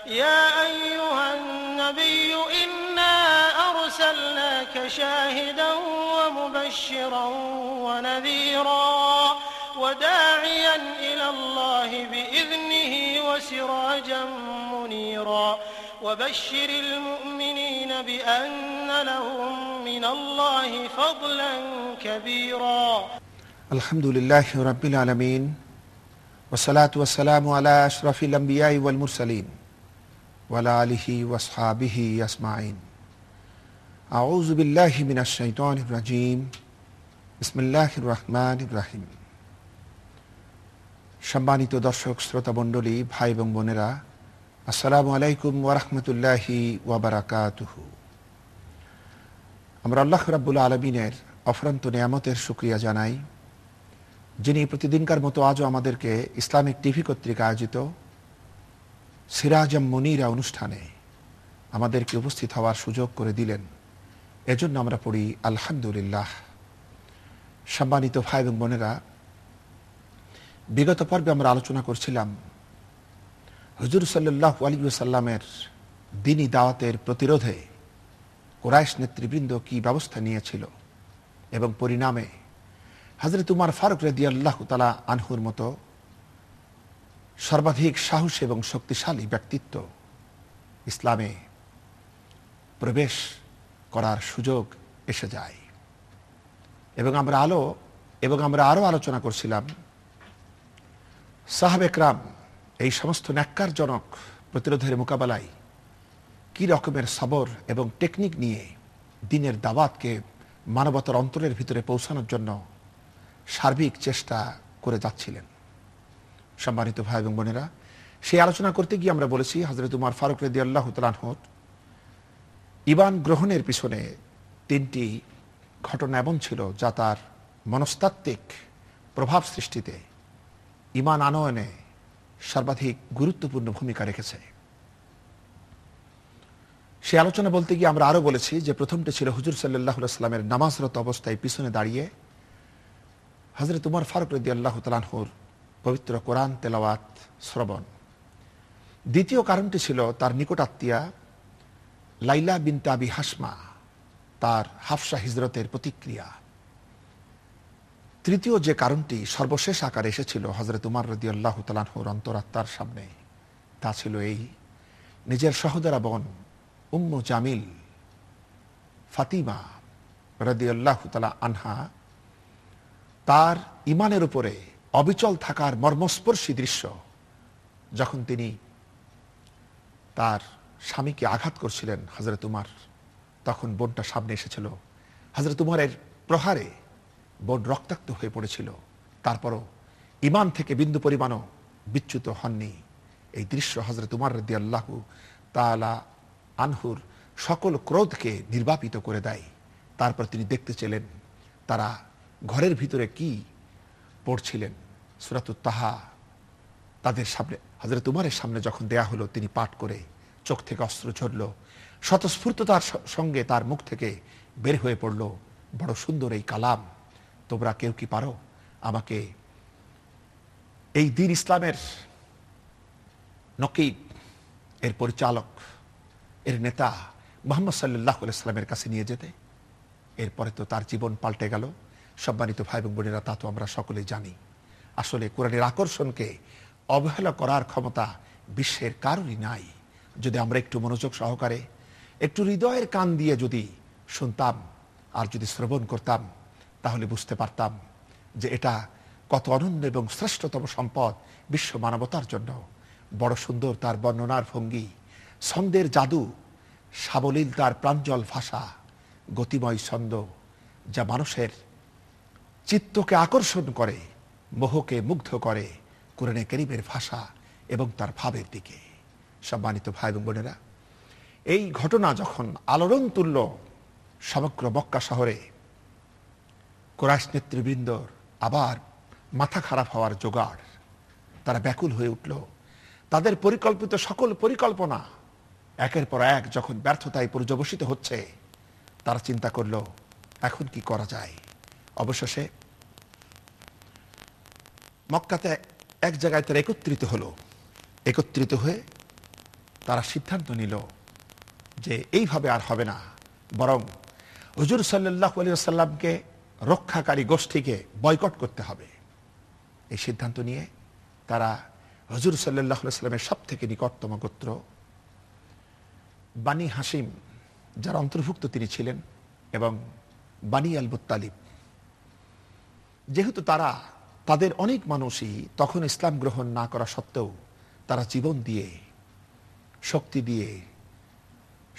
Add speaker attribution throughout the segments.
Speaker 1: يا أيها النبي إنا أرسلناك شاهدا ومبشرا ونذيرا وداعيا إلى الله بإذنه وسراجا منيرا وبشر المؤمنين بأن لهم من الله فضلا كبيرا
Speaker 2: الحمد لله رب العالمين والصلاة والسلام على أشرف الأنبياء والمرسلين وعلى آله وأصحابه أجمعين أعوذ بالله من الشيطان الرجيم بسم الله الرحمن الرحيم সম্মানিত দর্শক শ্রোতা মণ্ডলী, ভাই এবং বোনেরা, আসসালামু আলাইকুম ওয়া রাহমাতুল্লাহি ওয়া বারাকাতুহু। আমরা আল্লাহ রাব্বুল আলামিনের অফুরন্ত নিয়ামতের শুকরিয়া জানাই, যিনি প্রতিদিনকার মতো আজও আমাদেরকে ইসলামিক টিভি কর্তৃক আয়োজিত সিরাজাম মুনিরা অনুষ্ঠানে আমাদেরকে উপস্থিত হওয়ার সুযোগ করে দিলেন। এজন্য আমরা পড়ি আলহামদুলিল্লাহ। সম্মানিত ভাই এবং বোনেরা, বিগত পর্বে আমরা আলোচনা করছিলাম হুজুর সাল্লাল্লাহু আলাইহি ওয়াসাল্লামের দ্বীনি দাওয়াতের প্রতিরোধে কুরাইশ নেতৃবৃন্দ কি ব্যবস্থা নিয়েছিল এবং পরিণামে হযরত উমর ফারুক রাদিয়াল্লাহু তাআলা আনহুর মতো সর্বাধিক সাহসী এবং শক্তিশালী ব্যক্তিত্ব ইসলামে প্রবেশ করার সুযোগ এসে যায়। এবং আমরা আরো আলোচনা করছিলাম সাহাবে کرام এই সমস্ত ন্যাক্কারজনক প্রতিরোধের মোকাবেলায় কি রকমের সবর এবং টেকনিক নিয়ে দ্বীনের দাওয়াতকে মানবতার অন্তরের ভিতরে পৌঁছানোর জন্য সার্বিক চেষ্টা করে যাচ্ছিলেন। সম্মানিত ভাই এবং বোনেরা, সেই আলোচনা করতে গিয়ে আমরা বলেছি হযরত উমর ফারুক রাদিয়াল্লাহু তাআলা আনহুর ঈমান গ্রহণের পিছনে তিনটি ঘটনা এমন ছিল যা তার মনস্তাত্ত্বিক প্রভাব সৃষ্টিতে, ঈমান আনয়নে সর্বাধিক গুরুত্বপূর্ণ ভূমিকা রেখেছে। সে আলোচনা বলতে গিয়ে আমরা আরো বলেছি যে প্রথমটি ছিল হুজুর সাল্লাল্লাহু আলাইহি ওয়াসাল্লামের নামাজরত অবস্থায় পিছনে দাঁড়িয়ে হযরত উমর ফারুক রাদিয়াল্লাহু তাআলা আনহুর পবিত্র কোরআন তেলাওয়াত শ্রবণ। দ্বিতীয় কারণটি ছিল তার নিকটাত্মীয়া লাইলা বিনতে আবি হাসমা, তার হাফসা হিজরতের প্রতিক্রিয়া। তৃতীয় যে কারণটি সর্বশেষ আকারে এসেছিল হযরত উমর রাদিয়াল্লাহু তাআলা আনহুর অন্তরাত্মার সামনে, তা ছিল এই: নিজের সহোদরা বোন উম্মু জামিল ফাতিমা রাদিয়াল্লাহু তাআলা আনহা তার ঈমানের উপরে অবিচল থাকার মর্মস্পর্শী দৃশ্য যখন তিনি তার স্বামীকে আঘাত করছিলেন হযরত উমর, তখন বোনটা সামনে এসেছিল। হযরত উমরের প্রহারে বোন রক্তাক্ত হয়ে পড়েছিল, তারপরও ঈমান থেকে বিন্দু পরিমাণও বিচ্যুত হননি। এই দৃশ্য হযরত উমর রাদিয়াল্লাহু তাআলা আনহুর সকল ক্রোধকে নির্বাপিত করে দেয়। তারপর তিনি দেখতে চেলেন তারা ঘরের ভিতরে কি পড়ছিলেন। সূরাতুত তাহা তাদের সামনে, হযরত উমরের সামনে যখন দেয়া হলো, তিনি পাঠ করে চোখ থেকে অশ্রু ঝরল। স্বতঃস্ফূর্ততার সঙ্গে তার মুখ থেকে বের হয়ে পড়ল, বড় সুন্দর এই কালাম, তোমরা কেউ কি পারো আমাকে এই দ্বীন ইসলামের নকিব, এর পরিচালক, এর নেতা মুহাম্মদ সাল্লাল্লাহু আলাইহি ওয়াসাল্লামের কাছে নিয়ে যেতে? এরপরে তো তার জীবন পাল্টে গেল। সম্মানিত ভাই এবং বোনেরা, তা তো আমরা সকলেই জানি। আসলে কোরআনের আকর্ষণকে অবহেলা করার ক্ষমতা বিশ্বের কারোরই নাই। যদি আমরা একটু মনোযোগ সহকারে, একটু হৃদয়ের কান দিয়ে যদি শুনতাম আর যদি শ্রবণ করতাম, তাহলে বুঝতে পারতাম যে এটা কত অনন্য এবং শ্রেষ্ঠতম সম্পদ বিশ্ব মানবতার জন্য। বড় সুন্দর তার বর্ণনার ভঙ্গি, ছন্দের জাদু, সাবলীল তার প্রাঞ্জল ভাষা, গতিময় ছন্দ যা মানুষের চিত্তকে আকর্ষণ করে, মোহকে মুগ্ধ করে কোরআনে কারীমের ভাষা এবং তার ভাবের দিকে। সম্মানিত ভাই এবং বোনেরা, এই ঘটনা যখন আলোড়ন তুলল সমগ্র মক্কা শহরে, কুরাইশ নেতৃবৃন্দর আবার মাথা খারাপ হওয়ার জোগাড়। তারা ব্যাকুল হয়ে উঠল। তাদের পরিকল্পিত সকল পরিকল্পনা একের পর এক যখন ব্যর্থতায় পর্যবসিত হচ্ছে, তারা চিন্তা করল এখন কি করা যায়। অবশেষে মক্কাতে এক জায়গায় তারা একত্রিত হয়ে তারা সিদ্ধান্ত নিল যে এইভাবে আর হবে না, বরং হুজুর সাল্লাল্লাহু আলাইহি ওয়াসাল্লামকে রক্ষাকারী গোষ্ঠীকে বয়কট করতে হবে। এই সিদ্ধান্ত নিয়ে তারা হুজুর সাল্লাল্লাহু আলাইহি ওয়াসাল্লামের সবথেকে নিকটতম গোত্র বানি হাসিম, যার অন্তর্ভুক্ত তিনি ছিলেন, এবং বানি আল মুত্তালিব, যেহেতু তারা তাদের অনেক মানুষই তখন ইসলাম গ্রহণ না করা সত্ত্বেও তারা জীবন দিয়ে, শক্তি দিয়ে,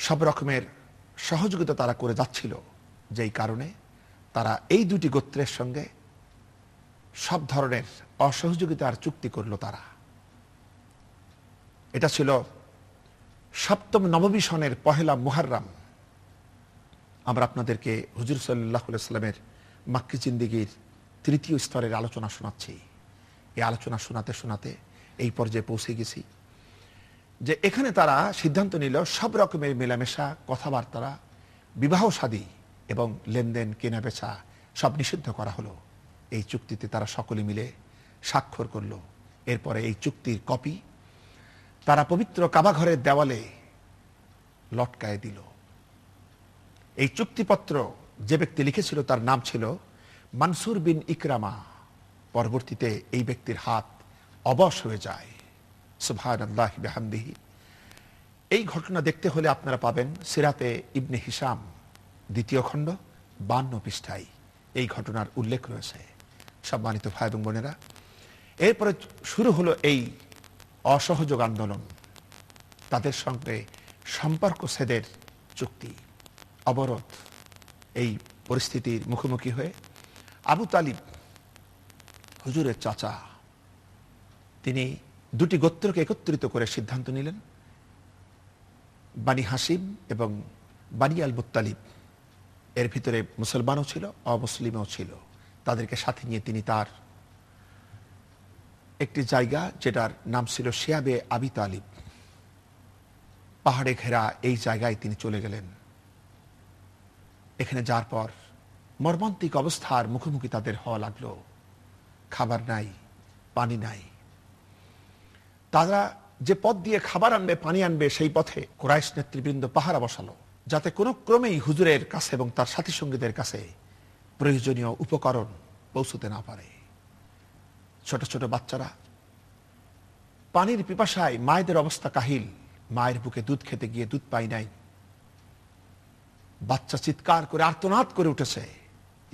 Speaker 2: সব রকমের সহযোগিতা তারা করে যাচ্ছিল, যেই কারণে তারা এই দুটি গোত্রের সঙ্গে সব ধরনের অসহযোগিতার চুক্তি করল তারা। এটা ছিল সপ্তম নববী সনের পহেলা মুহাররম। আমরা আপনাদেরকে হুজুর সাল্লাল্লাহু আলাইহি ওয়াসাল্লামের মাক্কি জিন্দেগীর তৃতীয় স্তরের আলোচনা শোনাচ্ছি। এই আলোচনা শোনাতে শোনাতে এই পর্যায়ে পৌঁছে গেছি যে এখানে তারা সিদ্ধান্ত নিল সব রকমের মেলামেশা, কথাবার্তা, বিবাহ শাদী এবং লেনদেন, কেনাবেচা সব নিষিদ্ধ করা হলো। এই চুক্তিতে তারা সকলে মিলে স্বাক্ষর করল। এরপরে এই চুক্তির কপি তারা পবিত্র কাবা ঘরের দেওয়ালে লটকায় দিল। এই চুক্তিপত্র যে ব্যক্তি লিখেছিল তার নাম ছিল মানসুর বিন ইকরামা। পরবর্তীতে এই ব্যক্তির হাত অবশ হয়ে যায়। সুবহানাল্লাহি বিহামদিহি। এই ঘটনা দেখতে হলে আপনারা পাবেন সিরাতে ইবনে হিশাম দ্বিতীয় খণ্ড 52 পৃষ্ঠায় এই ঘটনার উল্লেখ রয়েছে। সম্মানিত ভাই এবং বোনেরা, এরপরে শুরু হলো এই অসহযোগ আন্দোলন, তাদের সঙ্গে সম্পর্ক ছেদের চুক্তি, অবরোধ। এই পরিস্থিতির মুখোমুখি হয়ে আবু তালিব, হুজুরের চাচা, তিনি দুটি গোত্রকে একত্রিত করে সিদ্ধান্ত নিলেন, বানি হাসিম এবং বানি আল মুত্তালিব, এর ভিতরে মুসলমানও ছিল, অমুসলিমও ছিল, তাদেরকে সাথে নিয়ে তিনি তার একটি জায়গা, যেটার নাম ছিল শিয়াবে আবি তালিব, পাহাড়ে ঘেরা এই জায়গায় তিনি চলে গেলেন। এখানে যাওয়ার পর মর্মান্তিক অবস্থার মুখোমুখি তাদের হওয়া লাগলো। খাবার নাই, পানি নাই। তারা যে পথ দিয়ে খাবার আনবে, পানি আনবে, সেই পথে কুরাইশ নেতৃবৃন্দ পাহারা বসালো, যাতে কোনো ক্রমেই হুজুরের কাছে এবং তার সাথী সঙ্গীদের কাছে প্রয়োজনীয় উপকরণ পৌঁছতে না পারে। ছোট ছোট বাচ্চারা পানির পিপাসায় মায়েদের অবস্থা কাহিল, মায়ের বুকে দুধ খেতে গিয়ে দুধ পাই নাই। বাচ্চা চিৎকার করে আর্তনাদ করে উঠেছে।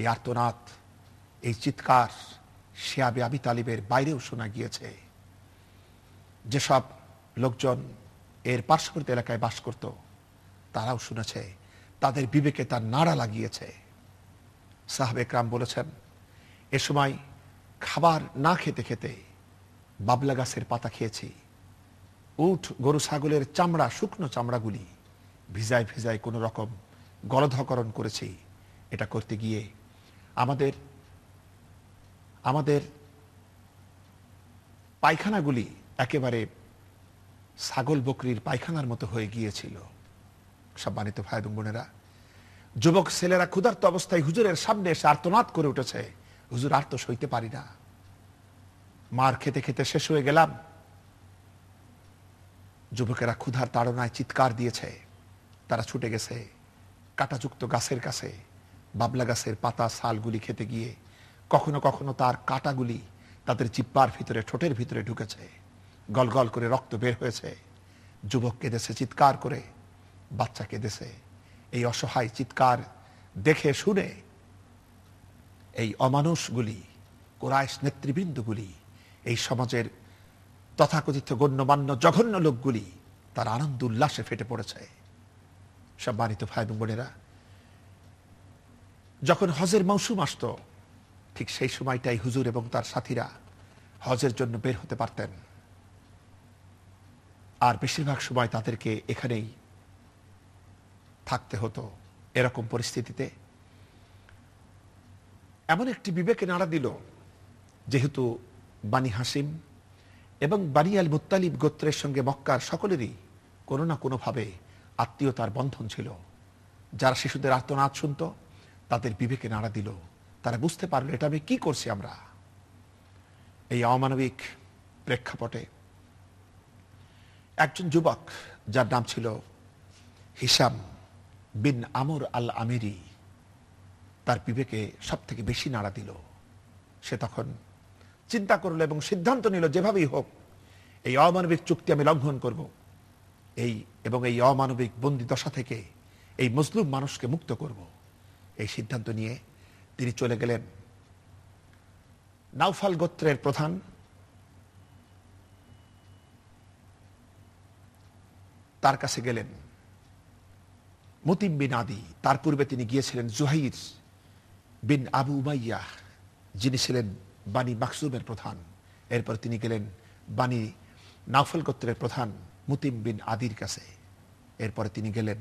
Speaker 2: এই আর্তনাদ, এই চিৎকার শিয়াবে আবি তালিবের বাইরেও শোনা গিয়েছে। যেসব লোকজন এর পার্শ্ববর্তী এলাকায় বাস করত তারাও শুনেছে, তাদের বিবেকে তার নাড়া লাগিয়েছে। সাহাবে একরাম বলেছেন, এ সময় খাবার না খেতে খেতে বাবলা গাছের পাতা খেয়েছি, উট, গরু, ছাগলের চামড়া, শুকনো চামড়াগুলি ভিজায় ভিজায় কোনো রকম গলধকরণ করেছি। এটা করতে গিয়ে আমাদের পায়খানাগুলি একেবারে ছাগল বকরির পায়খানার মতো হয়ে গিয়েছিল। সম্মানিত ভাই এবং বোনেরা, যুবক ছেলেরা ক্ষুধার্ত অবস্থায় হুজুরের সামনে এসে আর্তনাদ করে উঠেছে, হুজুর আর তো সইতে পারি না, মার খেতে খেতে শেষ হয়ে গেলাম। যুবকেরা ক্ষুধার তাড়নায় চিৎকার দিয়েছে। তারা ছুটে গেছে কাঁটাযুক্ত গাছের কাছে, বাবলা গাছের পাতা, ছালগুলি খেতে গিয়ে কখনো কখনো তার কাঁটাগুলি তাদের জিহ্বার ভিতরে, ঠোঁটের ভিতরে ঢুকেছে, গলগল করে রক্ত বের হয়েছে। যুবক কেঁদেছে চিৎকার করে, বাচ্চা কেঁদেছে। এই অসহায় চিৎকার দেখে শুনে এই অমানুষগুলি, কুরাইশ নেতৃবৃন্দগুলি, এই সমাজের তথাকথিত গণ্যমান্য জঘন্য লোকগুলি, তার আনন্দ উল্লাসে ফেটে পড়েছে। সম্মানিত ভাই এবং বোনেরা, যখন হজের মৌসুম আসতো, ঠিক সেই সময়টাই হুজুর এবং তার সাথীরা হজের জন্য বের হতে পারতেন। আর বেশিরভাগ সময় তাদেরকে এখানেই থাকতে হতো। এরকম পরিস্থিতিতে এমন একটি বিবেকে নাড়া দিল, যেহেতু বানি হাসিম এবং বানি আল মুত্তালিব গোত্রের সঙ্গে মক্কার সকলেরই কোনো না কোনোভাবে আত্মীয়তার বন্ধন ছিল। যারা শিশুদের আর্তনাদ শুনত, তাদের বিবেকে নাড়া দিল। তারা বুঝতে পারল, এটা আমি কি করছি আমরা। এই অমানবিক প্রেক্ষাপটে একজন যুবক যার নাম ছিল হিশাম বিন আমর আল আমিরি তার বিবেকে সব থেকে বেশি নাড়া দিল। সে তখন চিন্তা করলো এবং সিদ্ধান্ত নিল যেভাবেই হোক এই অমানবিক চুক্তি আমি লঙ্ঘন করব, এবং এই অমানবিক বন্দি দশা থেকে এই মজলুম মানুষকে মুক্ত করব। এই সিদ্ধান্ত নিয়ে তিনি চলে গেলেন নাউফাল গোত্রের প্রধান তার কাছে গেলেন, মুতিম বিন আদি। তার পূর্বে তিনি গিয়েছিলেন জুহাইর বিন আবু উমাইয়া, যিনি ছিলেন বানি মাকসুমের প্রধান। এরপর তিনি গেলেন বানি নাউফাল গোত্রের প্রধান মুতিম বিন আদির কাছে। এরপরে তিনি গেলেন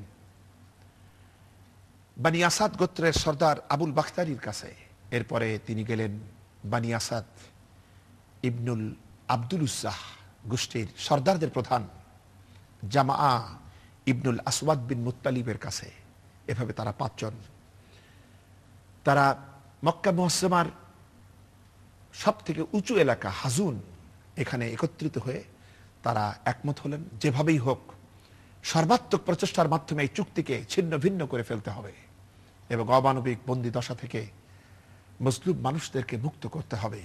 Speaker 2: বানি আসাদ গোত্রের সর্দার আবুল বাখতারির কাছে। এরপরে তিনি গেলেন বানি আসাদ ইবনুল আব্দুল উজ্জাহ গোষ্ঠীর সর্দারদের প্রধান জামা ইবনুল আসওয়াদ বিন মুত্তালিবের কাছে। এভাবে তারা পাঁচজন, তারা মক্কা মুআজ্জামার সব থেকে উঁচু এলাকা হাজুন, এখানে একত্রিত হয়ে তারা একমত হলেন যেভাবেই হোক সর্বাত্মক প্রচেষ্টার মাধ্যমে এই চুক্তিকে ছিন্ন ভিন্ন করে ফেলতে হবে এবং অমানবিক বন্দি দশা থেকে মজলুম মানুষদেরকে মুক্ত করতে হবে।